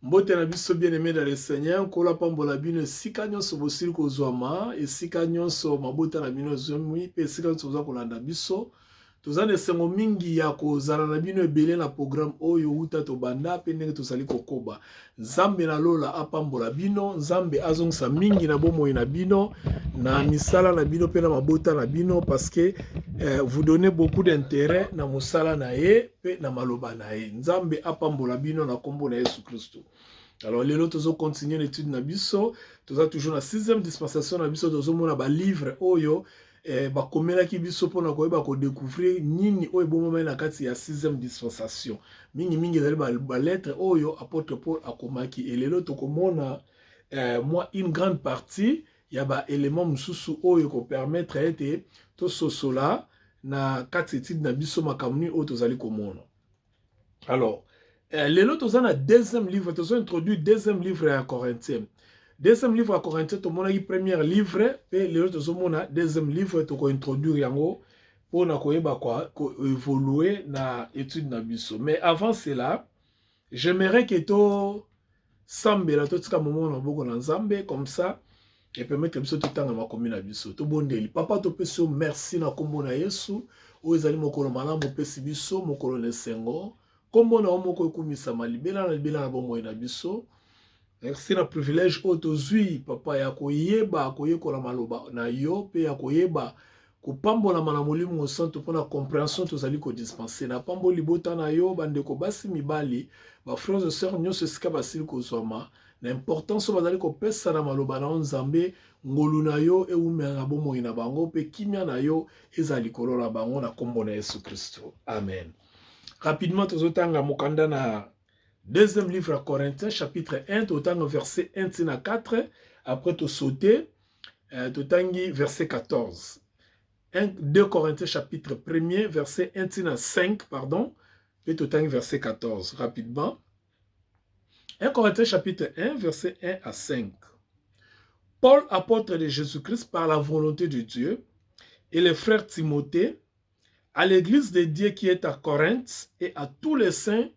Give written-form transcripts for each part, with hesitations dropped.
Mbote na biso bien-aimé dans le Seigneur, kola pambola bino esika nyonso bosili kozwama, esika nyonso mabota na bino ezwami, pe esika nyonso boza kolanda biso. Toza na esengo mingi ya kozala na bino ebele na programme oyo uta tobanda pe ndenge tozali kokoba. Nzambe na lola apambola bino, Nzambe azongisa mingi na bomoi na bino, na misala na bino pe na mabota na bino, parce que vous donnez beaucoup d'intérêt na musala na ye pe na maloba na ye. Nzambe apambola bino na kombo na Yesu Kristo. Alors, les autres ont continué l'étude na biso, toza toujours na 6e dispensation na biso, tozo mona ba livre oyo ba komela ki biso pona ko ba ko découvrir nini oyo bon moment na kati ya 6e dispensation. Mingi ezali ba lettre oyo apôtre Paul akomaki et les autres komona moi une grande partie ya ba élément mususu oyo ko permettre ete to sosola na kati étude na biso makamuni oyo tozali komona. Alors, les autres ont un deuxième livre, ils ont introduit deuxième livre à Corinthiens. Deuxième livre à Corinthiens, tout le monde a eu premier livre, et les autres ont un deuxième livre, ils ont introduit yango pour évoluer dans l'étude na biso. Mais avant cela, j'aimerais que tout sambe la tout ce moment na boko na Nzambe comme ça et permettre que biso tout temps na commune na biso. To bondeli. Papa to peso merci na kombo na Yesu, o ezali mokolo malamu pesi biso mokolo na sengo. Kombo na omoko ekumisa malibela na libela na bomoi na biso. Merci na privilège otozui papa ya koyeba koyekola maloba na yo pe ya koyeba kopambola na molimo santo pona compréhension tozali ko dispenser na pambo libota na yo bandeko basi mibali ba frères et sœurs nyonso esika basili kozwama na importance bazali kopesa na maloba na Nzambe ngolu na yo eumela na bomoi na bango pe kimia na yo ezali kolola bango na kombo na Yesu Kristo. Amen. Rapidement, tozotanga mokanda na deuxième livre à Corinthiens, chapitre 1, totanga verset 1 à 4. Après, tu sauter, totangi verset 14. 2 Corinthiens, chapitre 1er, verset 1 à 5, pardon. Et totangi verset 14, rapidement. 1 Corinthiens, chapitre 1, verset 1 à 5. Paul, apôtre de Jésus-Christ par la volonté de Dieu, et le frère Timothée, à l'église de Dieu qui est à Corinthe et à tous les saints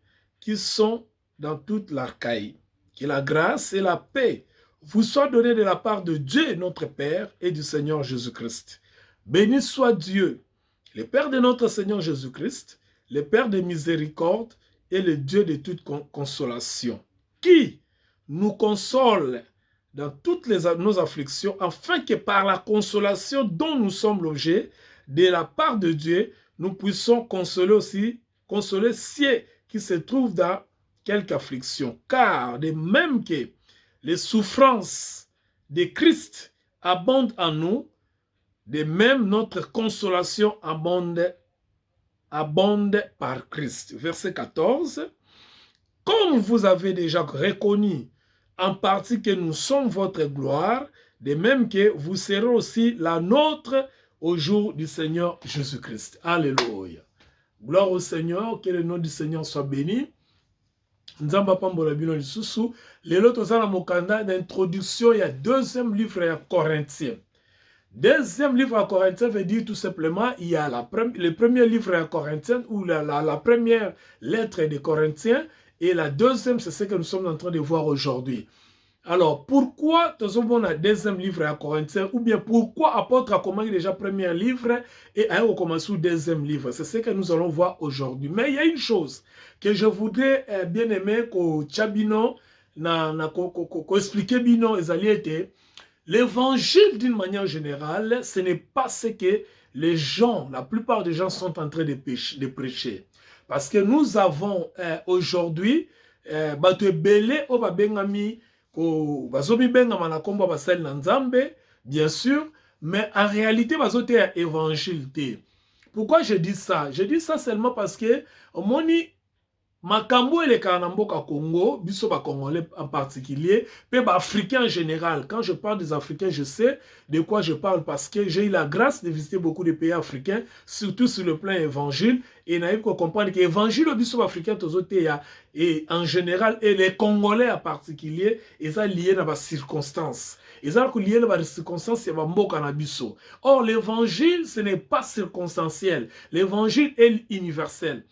qui sont dans toute l'Archaïe. Que la grâce et la paix vous soient données de la part de Dieu notre Père et du Seigneur Jésus-Christ. Béni soit Dieu, le Père de notre Seigneur Jésus-Christ, le Père de miséricorde et le Dieu de toute consolation, qui nous console dans toutes nos afflictions, afin que par la consolation dont nous sommes l'objet, de la part de Dieu, nous puissions consoler ceux qui se trouvent dans quelque affliction. Car de même que les souffrances de Christ abondent en nous, de même notre consolation abonde par Christ. Verset 14. Comme vous avez déjà reconnu en partie que nous sommes votre gloire, de même que vous serez aussi la nôtre au jour du Seigneur Jésus-Christ. Alléluia. Gloire au Seigneur, que le nom du Seigneur soit béni. Nzamba pambola bino lisusu. Lelo tozala mokanda d'introduction il y a deuxième livre à Corinthiens. Deuxième livre à Corinthiens veut dire tout simplement il y a le premier livre à Corinthiens ou la première lettre des Corinthiens et la deuxième c'est ce que nous sommes en train de voir aujourd'hui. Alors, pourquoi nous avons un deuxième livre à Corinthiens ou bien pourquoi apôtre a commencé déjà premier livre et a commencé le deuxième livre? C'est ce que nous allons voir aujourd'hui. Mais il y a une chose que je voudrais bien aimer que Tchabino expliquer bino ezaliete. L'évangile d'une manière générale, ce n'est pas ce que les gens, la plupart des gens sont en train de prêcher. Parce que nous avons aujourd'hui bato belé o babengami bien sûr, mais en réalité, c'est un évangile. Pourquoi je dis ça? Je dis ça seulement parce que moni makambo et les Kanamboka Congo, biso Congolais en particulier, puis Africains en général. Quand je parle des Africains, je sais de quoi je parle parce que j'ai eu la grâce de visiter beaucoup de pays africains, surtout sur le plan évangile. Et naïf qu'on comprendre que l'évangile biso africain et en général et les Congolais en particulier, ils sont liés dans les circonstances. Ils sont liés dans les circonstances et mboka na biso. Or l'évangile ce n'est pas circonstanciel. L'évangile est universel.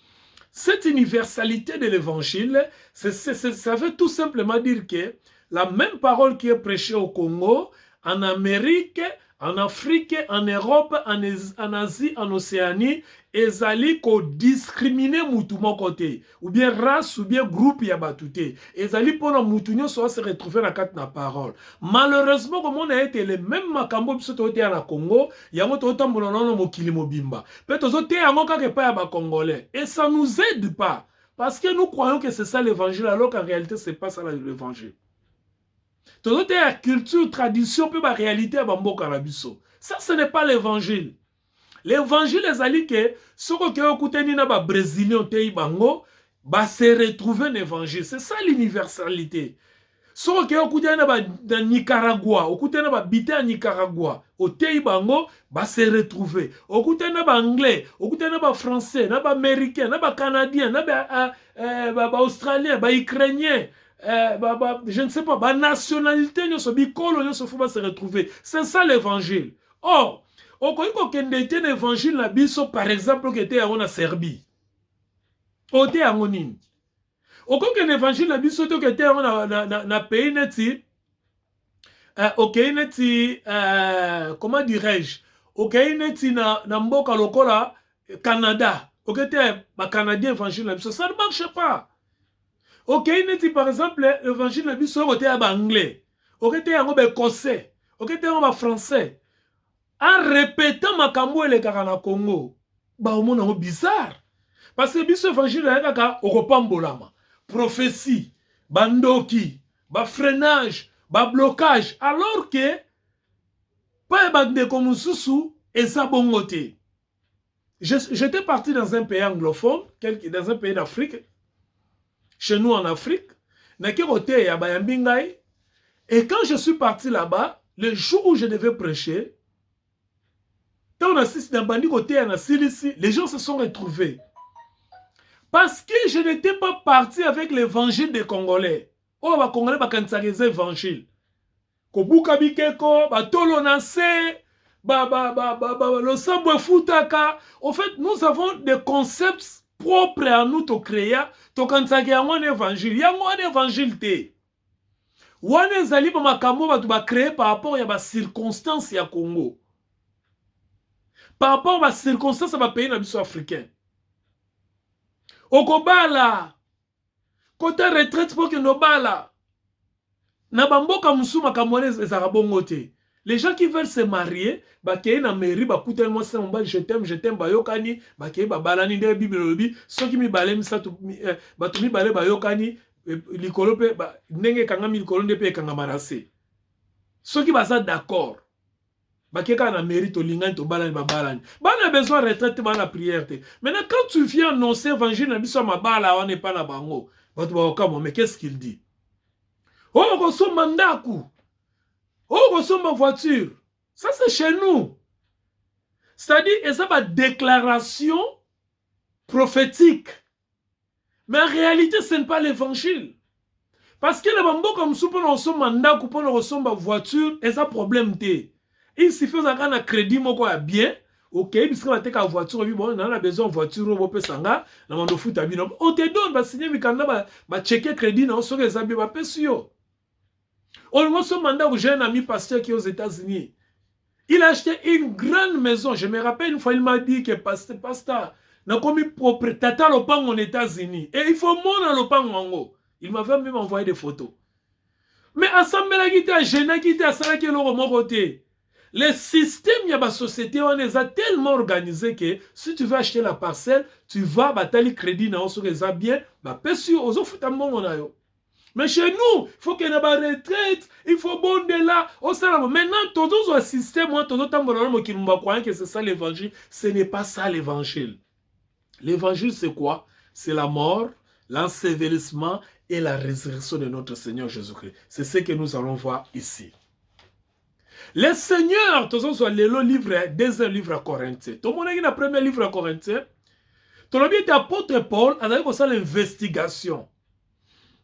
Cette universalité de l'évangile, ça veut tout simplement dire que la même parole qui est prêchée au Congo, en Amérique, en Afrique, en Europe, en Asie, en Océanie, ezali ko discriminer mutu moko te, ou bien race, ou bien groupe ya batute. Ezali pona mutu nyo so se retrouver na kat na parole. Malheureusement, comme on a été les mêmes makambo biso to te na Congo, yango to tambola nono mokili mobimba. Pe tozo te yango kake pa ya ba Congolais. Et ça nous aide pas. Parce que nous croyons que c'est ça l'évangile, alors qu'en réalité, c'est pas ça l'évangile. Tozo te ya culture, tradition, pe ba réalité ya bamboka na biso. Ça, ce n'est pas l'évangile. L'évangile ezali que soko ke okuteni na ba brésilien te bango ba se retrouver l'évangile. C'est ça l'universalité. Soko ke okuteni na ba Nicaragua, okuteni na ba bité à Nicaragua, o te bango ba se retrouver. Okuteni na ba anglais, okuteni na ba français, na ba américain, na ba canadien, na ba australien, ba ukrainien, je ne sais pas, ba nationalité nyoso bikolo nyoso faut ba se retrouver. C'est ça l'évangile. Or okoki kende ete na évangile na biso par exemple ke te yango na Serbie ote yango nini okoki kende évangile na biso to ke te yango na pays neti okei neti comment dirais-je okei neti na mboka lokola Canada okei te ba canadien évangile na biso ça ne marche pas. Okei neti par exemple évangile na biso okote ya ba anglais okei te yango ba écossais okei te yango ba français. En répétant makambo elekaka na Congo, ba omona ngo bizarre. Parce que biso évangile ya kaka okopambolama. Prophétie, bandoki, ba freinage, ba blocage, alors que pas bande comme mususu et ça bongote. J'étais parti dans un pays anglophone, dans un pays d'Afrique, chez nous en Afrique, na kerote ya bayambingai, et quand je suis parti là-bas, le jour où je devais prêcher, les gens se sont retrouvés. Parce que je n'étais pas parti avec l'évangile des Congolais. Oh, les Congolais, ils ont l'évangile. Kobuka bikeko, batolo nase, le sambwe futaka. En fait, nous avons des concepts propres à nous, to créer, to kansaki yango l'évangile. Yango un évangile te. Wane zali ba makambo ba créer par rapport à ba circonstances ya Congo. Par rapport à la circonstance de pays africain. Okobala, côté retraite pour que nos bala, na bamboka musuma kamwanez ezarabongote. Les gens qui veulent se marier, bah qui na mairie, bah coûte moi c'est mon bal, je t'aime, bah yokani, bah qui bah balani de bible lobi, ceux qui mi balem ça tout, bah tout mi balé bah yokani, likolope bah nenge kanga mi likolo de pe kanga marase. Ceux qui bah ça d'accord. Bakeka na mérite lingani to balani babalani. Bana besoin de retraite bana prière te. Maintenant quand tu viens annoncer évangile na biso mabala on n'est pas na bango. Batu ba mais qu'est-ce qu'il dit? Oh kosomba ndaku. Oh kosomba voiture. Ça c'est chez nous. C'est-à-dire ça ba déclaration prophétique. Mais en réalité ce n'est pas l'évangile. Parce que les bambo comme soupe on somba ndaku pour on somba voiture et ça problème te. Il suffit d'avoir un crédit moko ya bien, ok, puisque on a une voiture, bon, on a besoin de voiture, on peut sanga, on te donne, bah signer mikanda, bah checker crédit, on se réserve, bah pesio. On m'a son mandat où j'ai un ami pasteur qui est aux États-Unis. Il a acheté une grande maison. Je me rappelle une fois, il m'a dit que pasteur, n'a commis propriétaire tata lopang aux États-Unis. Et il faut mon lopang mango. Il m'avait même envoyé des photos. Mais ensemble la guitare, je n'ai quitté à ça qui est le côté. Les systèmes de la société, on les a tellement organisés que si tu veux acheter la parcelle, tu vas batailler le crédit dans ce que bien, bah pessu aux autres mais chez nous, il faut qu'il y ait une retraite, il faut bonder là. Maintenant, tous les systèmes, que c'est ça l'évangile. Ce n'est pas ça l'évangile. L'évangile, c'est quoi? C'est la mort, l'ensevelissement et la résurrection de notre Seigneur Jésus-Christ. C'est ce que nous allons voir ici. Les seigneurs, tous le livre, deuxième livre à Corinthiens. Tout le monde a le premier livre à Corinthiens. Tout le monde est apôtre Paul, a dit ça l'investigation.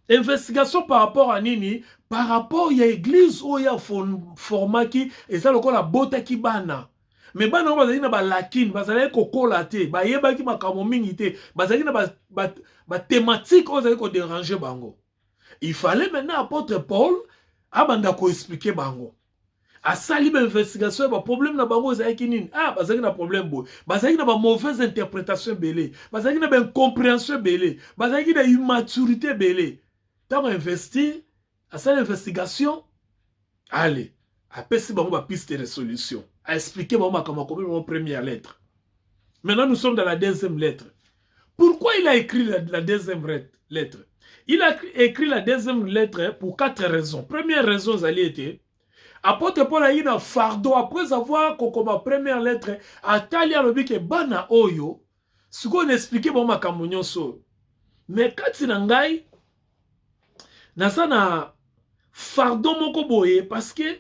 Investigation par rapport à Nini, par rapport à l'église où il y a un format qui, et ça le la beauté qui bana. Mais bana bazali na ba lakin, bazali ko kolate, ba yeba ki makamo mingi te, bazali na ba thématique ozali ko déranger bango. Il fallait maintenant apôtre Paul abanda ko expliquer bango. Asali ba investigation ba problème na bango ezali ki nini? Ah, bazali na problème bo. Bazali na ba mauvaise interprétation belé. Bazali na ba incompréhension belé. Bazali na immaturité belé. Tant investir, asali investigation, allez, apesi bango ba piste de solution. A expliqué comment comment première lettre. Maintenant, nous sommes dans la deuxième lettre. Pourquoi il a écrit la deuxième lettre? Il a écrit la deuxième lettre pour 4 raisons. Première raison, ça allait être, apôtre Paul a eu un fardeau après avoir comme première lettre, à Talia le que bana oyo, ce qu'on expliquait bon ma kamunyon so. Mais quand il n'angai, na fardeau moko boye parce que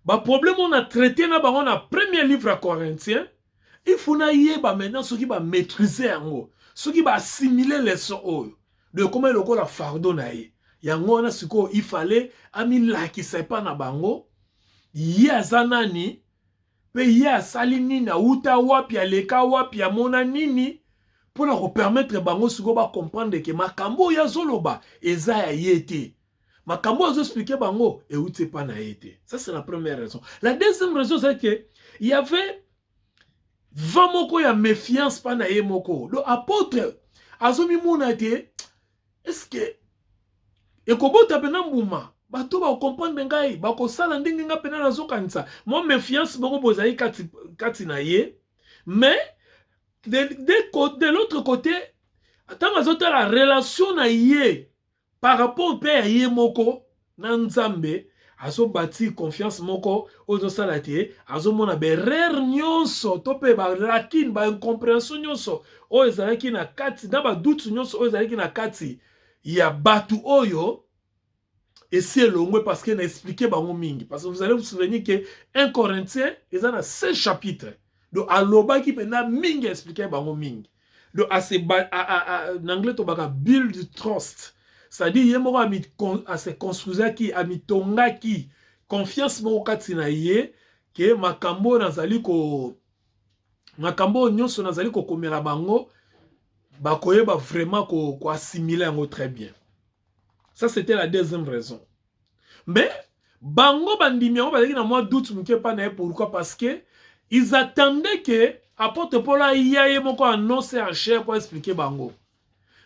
ba problème on a traité na ba on a premier livre à Corinthiens, il faut na yeba maintenant ce qui va maîtriser yango, ce qui va assimiler les sons de comment le la fardeau na ye. Yango na siko il fallait ami la qui sait pas na bango, ya zanani pe ya salini na uta wapi aleka wapi amona nini pour leur permettre bango siko ba comprendre que makambo ya zoloba eza ya yete. Makambo a expliqué bango et où t'es pas na été. Ça c'est la première raison. La deuxième raison c'est que il y avait 20 moko ya méfiance pas na moko. Le apôtre azomi mona te est-ce que et kobota pena mbuma bato ba comprendre ngai ba ko sala ndenge nga pena na zokanisa. Moi méfiance boko bozai kati na ye mais de l'autre côté tant azota la relation na ye par rapport au père yemoko nanzambe azo bâti confiance moko ozo salate azo mona berer nyonso to pe ba lakin ba incompréhension nyonso o ezalaki na kati na ba doute nyonso o ezalaki na kati ya batu oyo et c'est le parce qu'il a expliqué bango mingi parce que vous allez vous souvenir que 1 Corinthiens ils ont 16 chapitres donc aloba qui pena mingi expliquer bango mingi donc en anglais to baka build trust. C'est-à-dire, il y a se construire qui, a mis tonga qui, confiance mo kati na ye, que makambo nazali ko, makambo nyonso nazali ko komela bango, bakoye ba vraiment ko assimiler yango très bien. Ça c'était la deuxième raison. Mais bango bandimi yango bazaki na moi doute muke pa na pourquoi parce que ils attendaient que apôtre Paul aye moko annoncer en chair pour expliquer bango.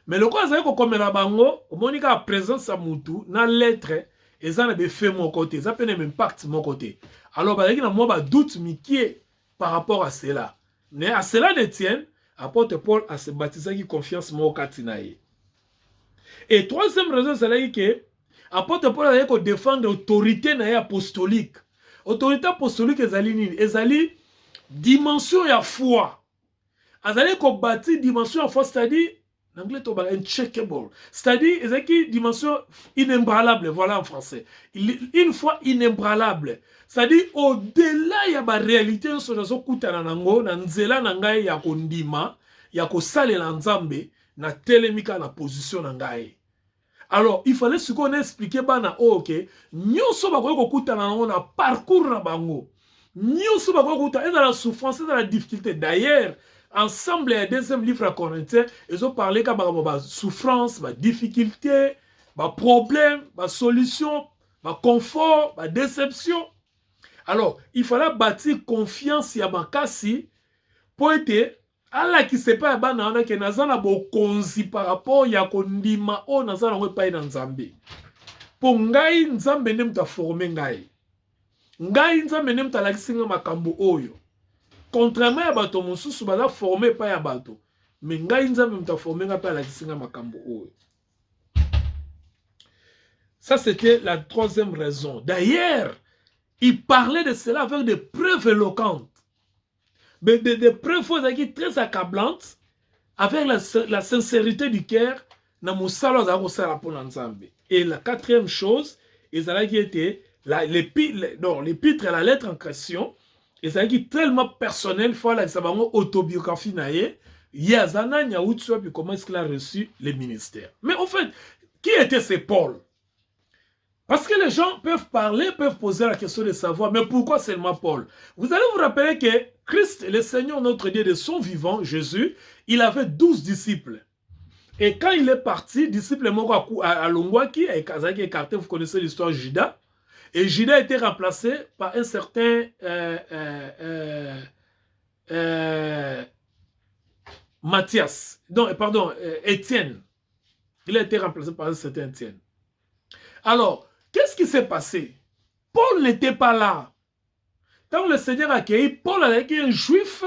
Mais le quoi c'est comme la bango, monika a présence à mutu na lettre et ça ne fait mon côté, ça peut même impact mon côté. Alors bah il y a moi doute mikie par rapport à cela. Mais à cela ne tienne, apôtre Paul a se baptisé qui confiance mon katinaye. Et troisième raison c'est que apôtre Paul a dit défendre l'autorité na apostolique. Autorité apostolique ezali dimension ya foi. Azali ko bâti dimension ya foi, c'est-à-dire en anglais, uncheckable. C'est-à-dire, c'est une dimension inébranlable, voilà en français. Une fois inébranlable. C'est-à-dire, au-delà, il y a une réalité, sur la zokutana nango, na nzela nangai ya kondima, ya kosale la nzambe, na telemika na position nangai. Alors, il fallait ce qu'on explique, bana, ok, nyonso bakoye kokutana nango na parcours na bango. Nyonso bakoye kokutana, et dans la souffrance, et dans la difficulté. D'ailleurs, ensemble, le deuxième livre à Corinthiens, ils ont parlé de souffrance, de difficulté, de problème, de solution, de confort, de déception. Alors, il fallait bâtir confiance à Makasi pour être Allah qui sait pas banana que nazana bo konzi par rapport ya kondima o nazana ngwe pa na Nzambe. Pour ngai Nzambe ne mta former ngai. Ngai Nzambe ne mta lakisinga makambo oyo. Contrairement à bato mususu baza formé pa ya bato, mais ngai Nzambe mta formé nga pa lakisinga makambo oyo. Ça c'était la troisième raison. D'ailleurs, il parlait de cela avec des preuves éloquentes. Mais des preuves très accablantes, avec la sincérité du cœur, et la quatrième chose, était l'épître et la lettre en question, et ça qui est tellement personnel, il faut que autobiographie puis comment est-ce qu'il a reçu les ministères. Mais en fait, qui était ce Paul? Parce que les gens peuvent parler, peuvent poser la question de savoir, mais pourquoi seulement Paul? Vous allez vous rappeler que Christ, le Seigneur notre Dieu de son vivant, Jésus, il avait 12 disciples. Et quand il est parti, disciple Moko à Longwaki, et Kazaki écarté, vous connaissez l'histoire de Judas. Et Judas a été remplacé par un certain Matthias. Non, pardon, Étienne. Il a été remplacé par un certain Étienne. Alors, qu'est-ce qui s'est passé? Paul n'était pas là. Quand le Seigneur a accueilli, Paul a été un juif.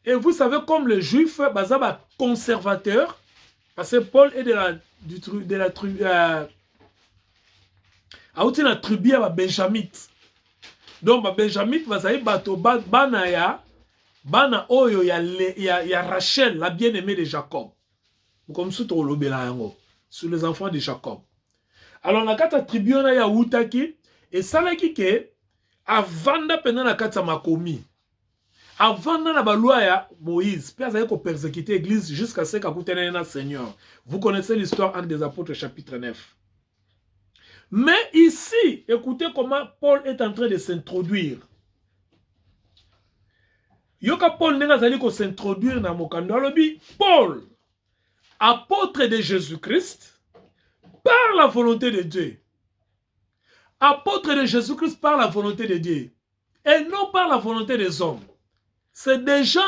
Et vous savez, comme le juif, bazaba conservateur, parce que Paul est de la tribu à Benjamite. Donc, Benjamite, bazai bato bana oyo ya Rachel, la bien-aimée de Jacob. Comme sous sur les enfants de Jacob. Alors, na kata tribu na ya Utaki, et salaki ke, avanda pendant la kata makomi. Avant la baloi ya Moïse, Père a persécuté l'église jusqu'à ce qu'il un Seigneur. Vous connaissez l'histoire Actes des Apôtres chapitre 9. Mais ici, écoutez comment Paul est en train de s'introduire. Yoka Paul n'est pas s'introduire dans Mokando. Paul, apôtre de Jésus-Christ, par la volonté de Dieu. Apôtre de Jésus-Christ par la volonté de Dieu. Et non par la volonté des hommes. C'est déjà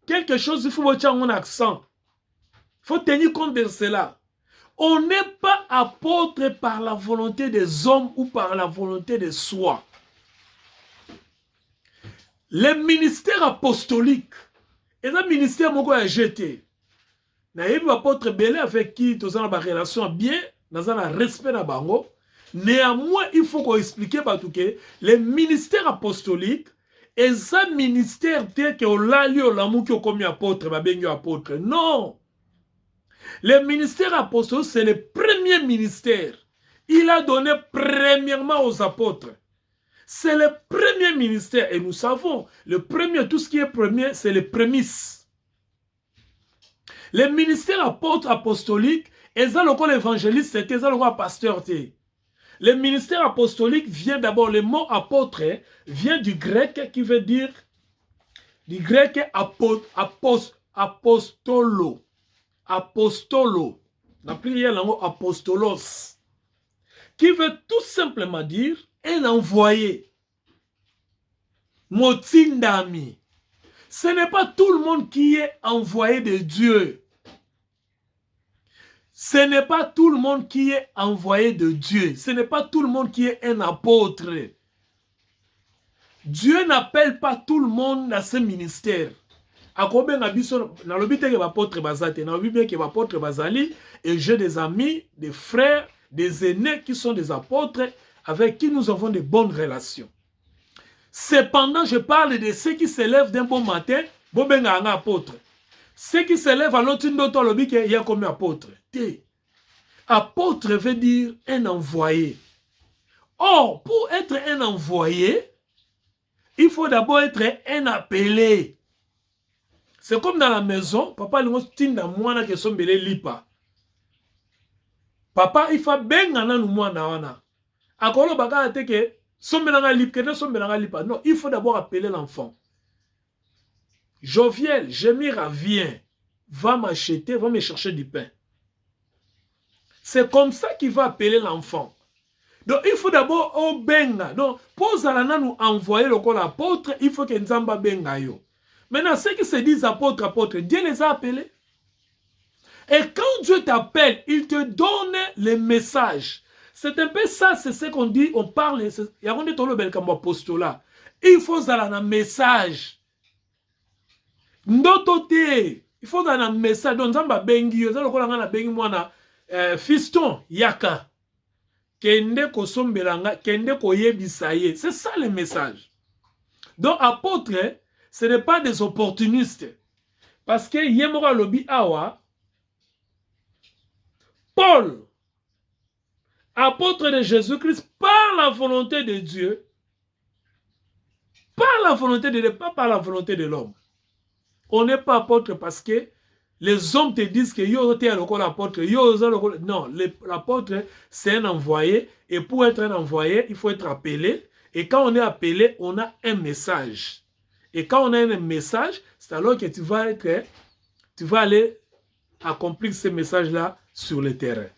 quelque chose, il faut mettre un accent. Il faut tenir compte de cela. On n'est pas apôtre par la volonté des hommes ou par la volonté de soi. Le ministère apostolique est un ministère qui a jeté. Naïb apôtre Belé avec qui nous avons une relation bien, nous avons un respect na bango. Néanmoins, il faut qu'on explique que le ministère apostolique et ça ministère tel que l'a lieu l'amour qui a commis apôtre, apôtre. Non. Le ministère apostolique, c'est le premier ministère. Il a donné premièrement aux apôtres. C'est le premier ministère. Et nous savons, le premier, tout ce qui est premier, c'est les prémices. Le ministère apôtre apostolique, et ça, l'évangéliste, c'était ça, le pasteur. Le ministère apostolique vient d'abord, le mot apôtre vient du grec qui veut dire, du grec apostolo. Apostolo. La prière, le mot apostolos. Qui veut tout simplement dire un envoyé. Motindami. Ce n'est pas tout le monde qui est envoyé de Dieu. Ce n'est pas tout le monde qui est envoyé de Dieu. Ce n'est pas tout le monde qui est un apôtre. Dieu n'appelle pas tout le monde dans ce ministère. Et j'ai des amis, des frères, des aînés qui sont des apôtres avec qui nous avons de bonnes relations. Cependant, je parle de ceux qui se lèvent d'un bon matin, un apôtre. Ceux qui se lèvent à l'autre, il y a comme apôtre. Apôtre veut dire un envoyé. Or, pour être un envoyé, il faut d'abord être un appelé. C'est comme dans la maison, papa lui dit moi que son belé lipa. Papa il faut bien gana nous moi na. Akolo baga te que son belanga lipa. Non, il faut d'abord appeler l'enfant. Joviel, Jemira, viens, va m'acheter, va me chercher du pain. C'est comme ça qu'il va appeler l'enfant. Donc il faut d'abord au benga. Donc pour Zalana nous envoyer le col apôtre, il faut que Nzamba benga yo. Maintenant, ceux qui se disent apôtres, Dieu les a appelés. Et quand Dieu t'appelle, il te donne les messages. C'est un peu ça, c'est ce qu'on dit, on parle, il y a un apostolat. Il faut un message. Il faut un message. Donc, Nzamba bengi, fiston, yaka. Kende ko sombelanga, kende ko yebisaye. C'est ça le message. Donc, apôtre, ce n'est pas des opportunistes. Parce que Yemora Lobi Awa, Paul, apôtre de Jésus-Christ, par la volonté de Dieu, par la volonté de Dieu, pas par la volonté de l'homme. On n'est pas apôtre parce que les hommes te disent que yo t'es l'apôtre, non, l'apôtre c'est un envoyé et pour être un envoyé, il faut être appelé et quand on est appelé, on a un message. Et quand on a un message, c'est alors que tu vas aller accomplir ces messages-là sur le terrain.